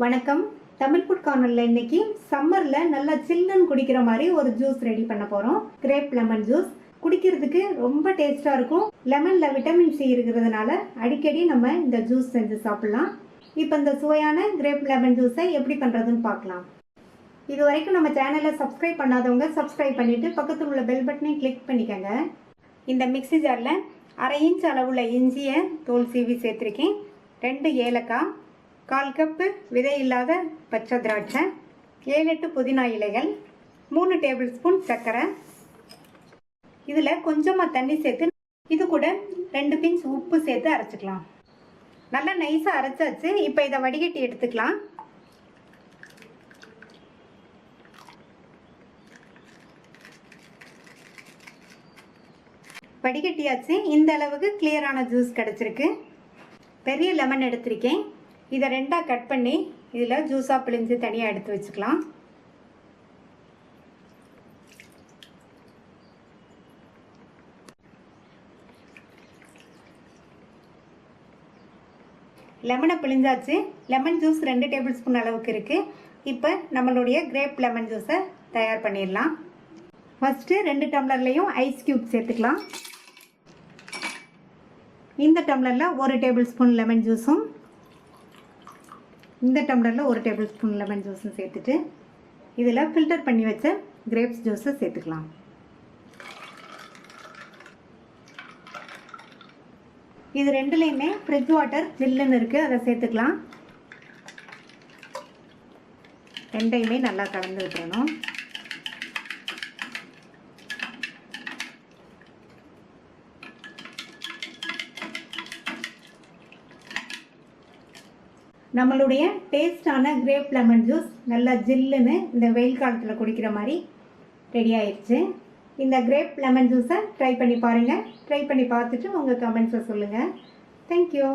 வணக்கம். தமிழ் ஃபுட் கார்னரில் இன்னைக்கு சம்மரில் நல்லா சில்லுன்னு குடிக்கிற மாதிரி ஒரு ஜூஸ் ரெடி பண்ண போகிறோம். கிரேப் லெமன் ஜூஸ் குடிக்கிறதுக்கு ரொம்ப டேஸ்ட்டாக இருக்கும். லெமனில் விட்டமின் சி இருக்கிறதுனால அடிக்கடி நம்ம இந்த ஜூஸ் செஞ்சு சாப்பிட்லாம். இப்போ இந்த சுவையான கிரேப் லெமன் ஜூஸை எப்படி பண்ணுறதுன்னு பார்க்கலாம். இது வரைக்கும் நம்ம சேனலை சப்ஸ்கிரைப் பண்ணாதவங்க சப்ஸ்கிரைப் பண்ணிவிட்டு பக்கத்தில் உள்ள பெல் பட்டனையும் கிளிக் பண்ணிக்கோங்க. இந்த மிக்ஸி ஜாரில் 1/2 இன்ச் அளவுள்ள இஞ்சியை தோல் சீவி சேர்த்துருக்கேன். 2 ஏலக்காய், 1/4 கப்பு விதை இல்லாத பச்சை திராட்சை, 7-8 புதினா இலைகள், 3 டேபிள் ஸ்பூன் சர்க்கரை. இதில் கொஞ்சமாக தண்ணி சேர்த்து இது கூட 2 பிஞ்ச் உப்பு சேர்த்து அரைச்சிக்கலாம். நல்லா நைஸாக அரைச்சாச்சு. இப்போ இதை வடிகட்டி எடுத்துக்கலாம். வடிகட்டியாச்சு. இந்த அளவுக்கு கிளியரான ஜூஸ் கிடச்சிருக்கு. பெரிய லெமன் எடுத்திருக்கேன். இதை 2ஆக கட் பண்ணி இதில் ஜூஸாக பிழிஞ்சு தனியாக எடுத்து வச்சுக்கலாம். லெமனை பிழிஞ்சாச்சு. லெமன் ஜூஸ் 2 டேபிள் ஸ்பூன் அளவுக்கு இருக்குது. இப்போ நம்மளுடைய கிரேப் லெமன் ஜூஸை தயார் பண்ணிடலாம். ஃபஸ்ட்டு 2 டம்ளர்லேயும் ஐஸ் க்யூப் சேர்த்துக்கலாம். இந்த டம்ளரில் 1 டேபிள் ஸ்பூன் லெமன் ஜூஸும் இந்த டம்ளரில் 1 டேபிள் ஸ்பூன் லெமன் ஜூஸும் சேர்த்துட்டு இதில் ஃபில்டர் பண்ணி வச்ச கிரேப்ஸ் ஜூஸை சேர்த்துக்கலாம். இது ரெண்டுலேயுமே ஃப்ரிட்ஜ் வாட்டர் ஜில்லுன்னு இருக்குது, அதை சேர்த்துக்கலாம். ரெண்டையுமே நல்லா கலந்து விட்டுறணும். நம்மளுடைய டேஸ்டான கிரேப் லெமன் ஜூஸ் நல்லா ஜில்லுன்னு இந்த வெயில் காலத்தில் குடிக்கிற மாதிரி ரெடி ஆயிடுச்சு. இந்த கிரேப் லெமன் ஜூஸை ட்ரை பண்ணி பாருங்கள். ட்ரை பண்ணி பார்த்துட்டு உங்கள் கமெண்ட்ஸை சொல்லுங்கள். தேங்க்யூ.